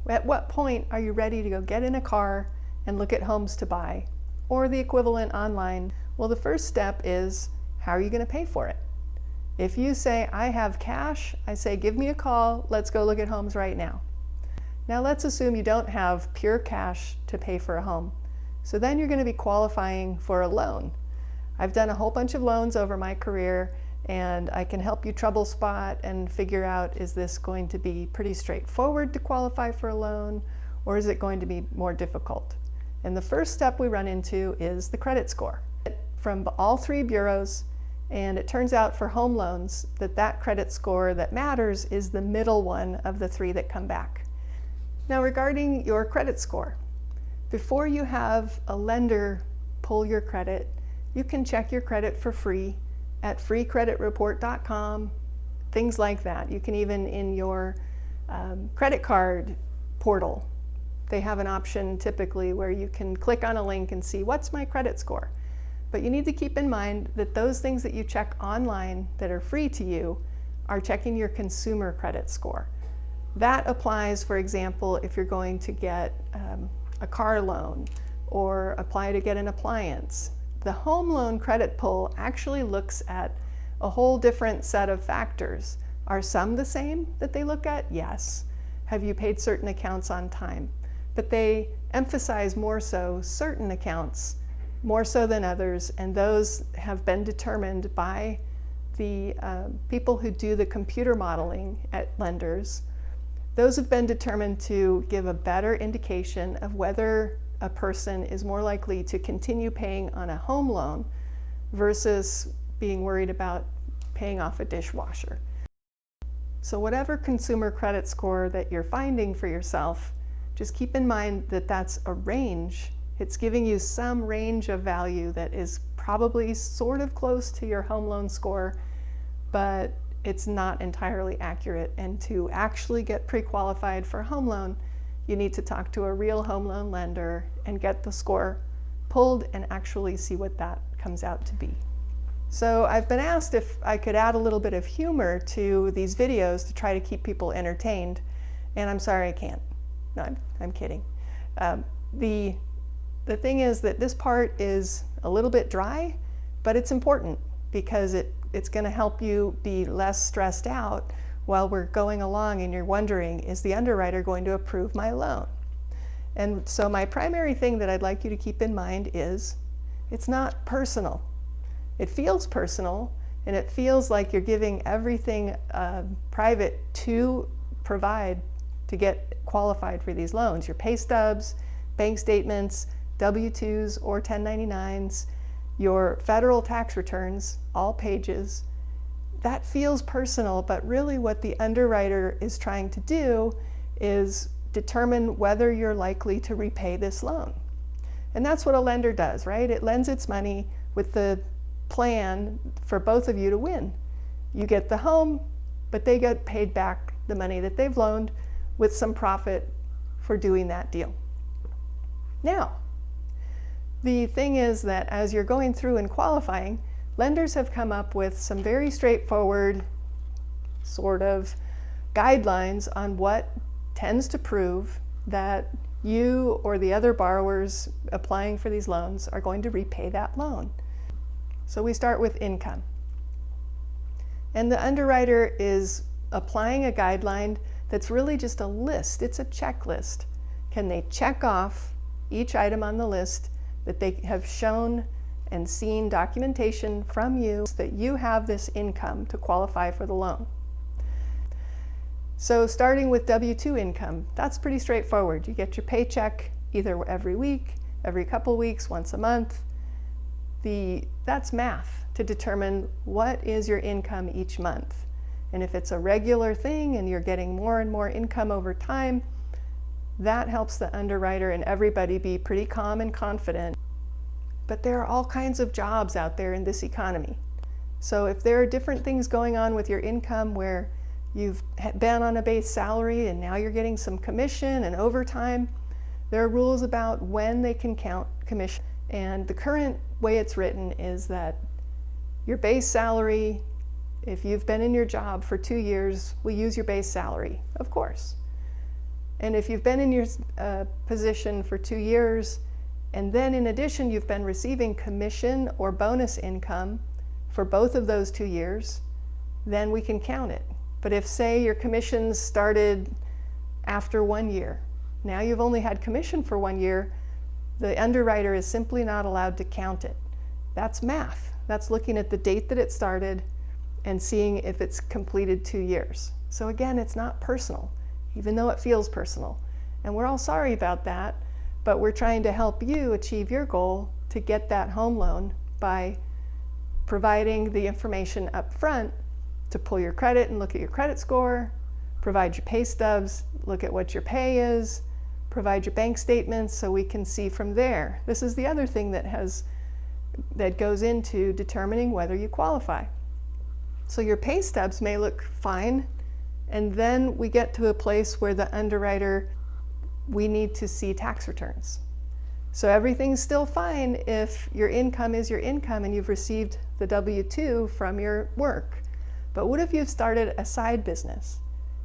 At what point are you ready to go get in a car and look at homes to buy, or the equivalent online? Well, the first step is, how are you going to pay for it? If you say, I have cash, I say, give me a call, let's go look at homes right now. Now let's assume you don't have pure cash to pay for a home. So then you're going to be qualifying for a loan. I've done a whole bunch of loans over my career, and I can help you trouble spot and figure out, is this going to be pretty straightforward to qualify for a loan, or is it going to be more difficult? And the first step we run into is the credit score. From all three bureaus, and it turns out for home loans that credit score that matters is the middle one of the three that come back. Now regarding your credit score, before you have a lender pull your credit, you can check your credit for free at freecreditreport.com, things like that. You can even in your credit card portal, they have an option typically where you can click on a link and see what's my credit score. But you need to keep in mind that those things that you check online that are free to you are checking your consumer credit score. That applies, for example, if you're going to get a car loan or apply to get an appliance. The home loan credit pull actually looks at a whole different set of factors. Are some the same that they look at? Yes. Have you paid certain accounts on time? But they emphasize more so certain accounts more so than others, and those have been determined by the people who do the computer modeling at lenders. Those have been determined to give a better indication of whether a person is more likely to continue paying on a home loan versus being worried about paying off a dishwasher. So whatever consumer credit score that you're finding for yourself, just keep in mind that that's a range. It's giving you some range of value that is probably sort of close to your home loan score, but it's not entirely accurate. And to actually get pre-qualified for a home loan, you need to talk to a real home loan lender and get the score pulled and actually see what that comes out to be. So I've been asked if I could add a little bit of humor to these videos to try to keep people entertained, and I'm sorry I can't. No, I'm kidding. The thing is that this part is a little bit dry, but it's important because it's going to help you be less stressed out while we're going along and you're wondering, is the underwriter going to approve my loan? And so my primary thing that I'd like you to keep in mind is it's not personal. It feels personal, and it feels like you're giving everything private to provide to get qualified for these loans. Your pay stubs, bank statements, W-2s or 1099s, your federal tax returns, all pages. That feels personal, but really what the underwriter is trying to do is determine whether you're likely to repay this loan. And that's what a lender does, right? It lends its money with the plan for both of you to win. You get the home, but they get paid back the money that they've loaned with some profit for doing that deal. Now, the thing is that as you're going through and qualifying, lenders have come up with some very straightforward sort of guidelines on what tends to prove that you or the other borrowers applying for these loans are going to repay that loan. So we start with income. And the underwriter is applying a guideline that's really just a list. It's a checklist. Can they check off each item on the list that they have shown and seen documentation from you that you have this income to qualify for the loan? So starting with W-2 income, that's pretty straightforward. You get your paycheck either every week, every couple weeks, once a month. That's math to determine what is your income each month. And if it's a regular thing and you're getting more and more income over time, that helps the underwriter and everybody be pretty calm and confident. But there are all kinds of jobs out there in this economy. So if there are different things going on with your income where you've been on a base salary and now you're getting some commission and overtime, there are rules about when they can count commission. And the current way it's written is that your base salary, if you've been in your job for 2 years, we use your base salary, of course. And if you've been in your position for 2 years, and then in addition you've been receiving commission or bonus income for both of those 2 years, then we can count it. But if, say, your commissions started after 1 year, now you've only had commission for 1 year, the underwriter is simply not allowed to count it. That's math. That's looking at the date that it started and seeing if it's completed 2 years. So again, it's not personal, even though it feels personal. And we're all sorry about that, but we're trying to help you achieve your goal to get that home loan by providing the information up front to pull your credit and look at your credit score, provide your pay stubs, look at what your pay is, provide your bank statements so we can see from there. This is the other thing that goes into determining whether you qualify. So your pay stubs may look fine, and then we get to a place where the underwriter, we need to see tax returns. So everything's still fine if your income is your income and you've received the W-2 from your work. But what if you've started a side business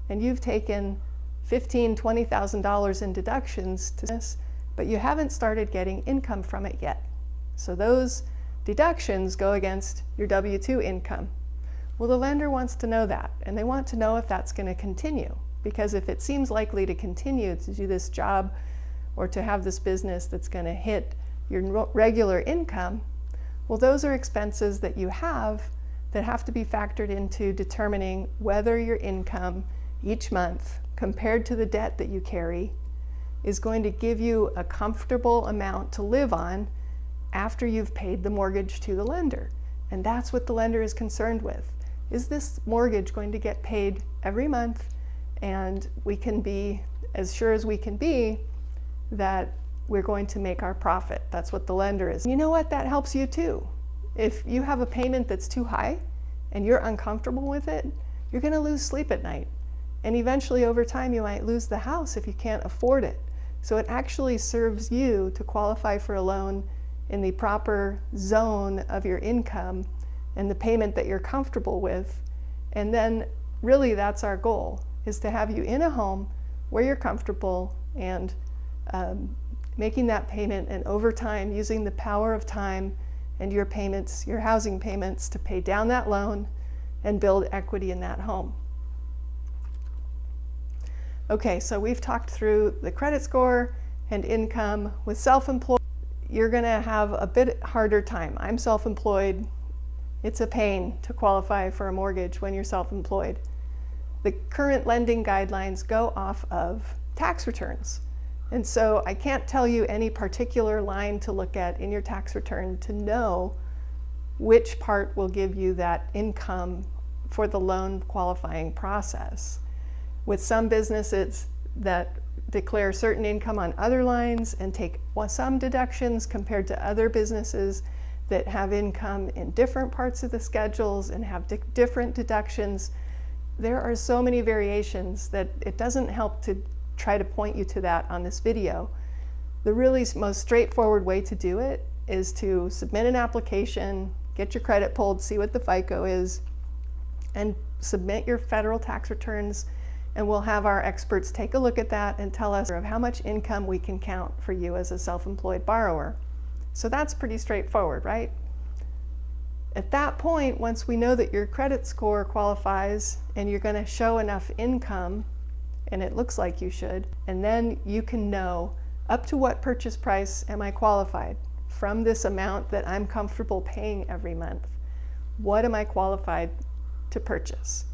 and you've taken $15,000, $20,000 in deductions to this, but you haven't started getting income from it yet? So those deductions go against your W-2 income. Well, the lender wants to know that, and they want to know if that's going to continue, because if it seems likely to continue to do this job or to have this business that's going to hit your regular income, well, those are expenses that you have that have to be factored into determining whether your income each month compared to the debt that you carry is going to give you a comfortable amount to live on after you've paid the mortgage to the lender. And that's what the lender is concerned with. Is this mortgage going to get paid every month? And we can be as sure as we can be that we're going to make our profit. That's what the lender is. You know what? That helps you too. If you have a payment that's too high and you're uncomfortable with it, you're going to lose sleep at night. And eventually over time you might lose the house if you can't afford it. So it actually serves you to qualify for a loan in the proper zone of your income and the payment that you're comfortable with. And then really that's our goal, is to have you in a home where you're comfortable and making that payment, and over time using the power of time and your payments, your housing payments, to pay down that loan and build equity in that home. Okay, so we've talked through the credit score and income. With self-employed, you're gonna have a bit harder time. I'm self-employed. It's a pain to qualify for a mortgage when you're self-employed. The current lending guidelines go off of tax returns. And so I can't tell you any particular line to look at in your tax return to know which part will give you that income for the loan qualifying process. With some businesses that declare certain income on other lines and take some deductions compared to other businesses that have income in different parts of the schedules and have different deductions, there are so many variations that it doesn't help to try to point you to that on this video. The really most straightforward way to do it is to submit an application, get your credit pulled, see what the FICO is, and submit your federal tax returns, and we'll have our experts take a look at that and tell us of how much income we can count for you as a self-employed borrower. So that's pretty straightforward, right? At that point, once we know that your credit score qualifies and you're going to show enough income, and it looks like you should, and then you can know up to what purchase price am I qualified from this amount that I'm comfortable paying every month. What am I qualified to purchase?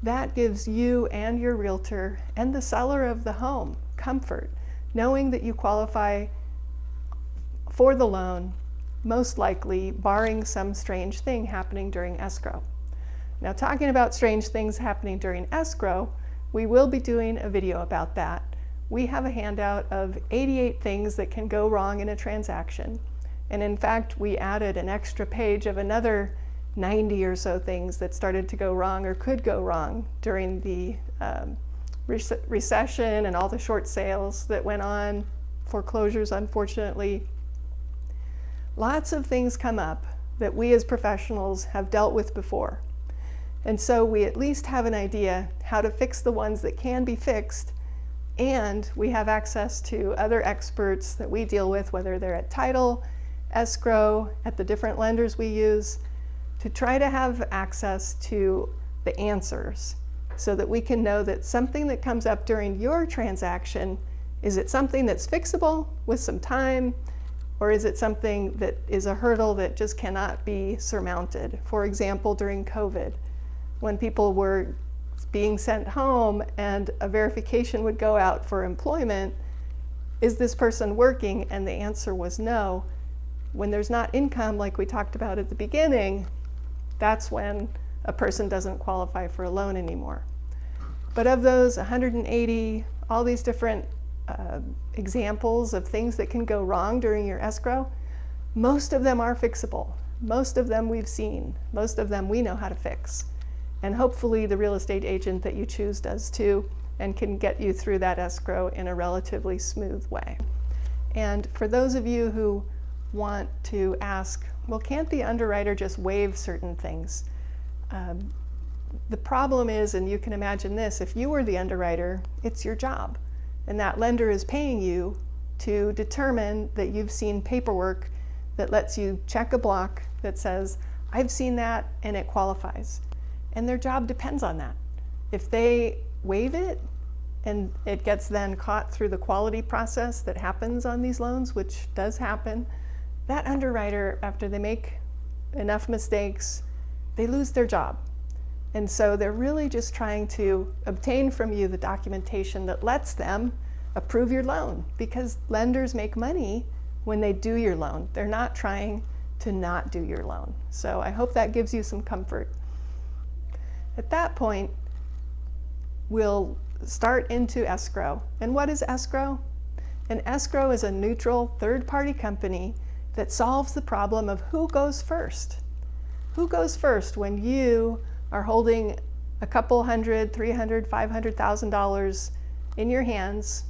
That gives you and your realtor and the seller of the home comfort, knowing that you qualify for the loan, most likely barring some strange thing happening during escrow. Now, talking about strange things happening during escrow, we will be doing a video about that. We have a handout of 88 things that can go wrong in a transaction. And in fact, we added an extra page of another 90 or so things that started to go wrong or could go wrong during the recession and all the short sales that went on, foreclosures, unfortunately. Lots of things come up that we as professionals have dealt with before. And so we at least have an idea how to fix the ones that can be fixed And we have access to other experts that we deal with, whether they're at title, escrow, at the different lenders we use, to try to have access to the answers so that we can know that something that comes up during your transaction, is it something that's fixable with some time, or is it something that is a hurdle that just cannot be surmounted? For example, during COVID, when people were being sent home and a verification would go out for employment, is this person working? And the answer was no. When there's not income, like we talked about at the beginning, that's when a person doesn't qualify for a loan anymore. But of those 180, all these different examples of things that can go wrong during your escrow, most of them are fixable. Most of them we've seen. Most of them we know how to fix. And hopefully the real estate agent that you choose does too, and can get you through that escrow in a relatively smooth way. And for those of you who want to ask, well, can't the underwriter just waive certain things? The problem is, and you can imagine this, if you were the underwriter, it's your job. And that lender is paying you to determine that you've seen paperwork that lets you check a block that says, I've seen that and it qualifies. And their job depends on that. If they waive it and it gets then caught through the quality process that happens on these loans, which does happen, that underwriter, after they make enough mistakes, they lose their job. And so they're really just trying to obtain from you the documentation that lets them approve your loan, because lenders make money when they do your loan. They're not trying to not do your loan. So I hope that gives you some comfort. At that point, we'll start into escrow. And what is escrow? An escrow is a neutral third-party company that solves the problem of who goes first. Who goes first when you are holding a couple hundred, $300,000, $500,000 in your hands,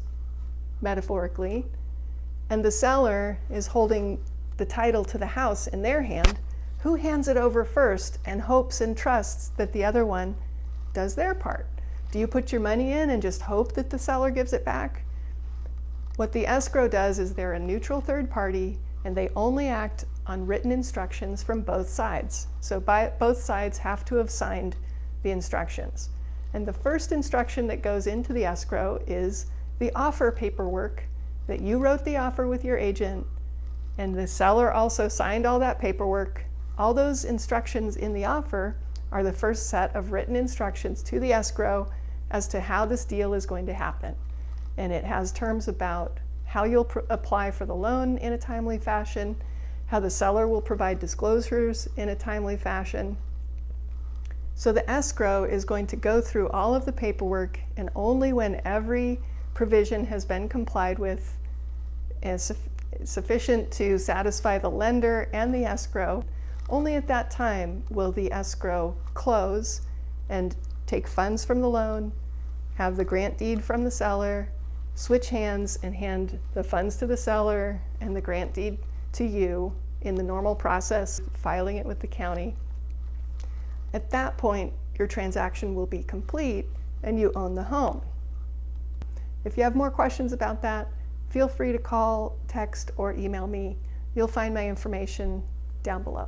metaphorically, and the seller is holding the title to the house in their hand? Who hands it over first and hopes and trusts that the other one does their part? Do you put your money in and just hope that the seller gives it back? What the escrow does is they're a neutral third party, and they only act on written instructions from both sides. So both sides have to have signed the instructions. And the first instruction that goes into the escrow is the offer paperwork, that you wrote the offer with your agent, and the seller also signed all that paperwork. All those instructions in the offer are the first set of written instructions to the escrow as to how this deal is going to happen. And it has terms about how you'll apply for the loan in a timely fashion, how the seller will provide disclosures in a timely fashion. So the escrow is going to go through all of the paperwork, and only when every provision has been complied with is sufficient to satisfy the lender and the escrow, only at that time will the escrow close and take funds from the loan, have the grant deed from the seller, switch hands and hand the funds to the seller and the grant deed to you in the normal process, filing it with the county. At that point, your transaction will be complete and you own the home. If you have more questions about that, feel free to call, text, or email me. You'll find my information down below.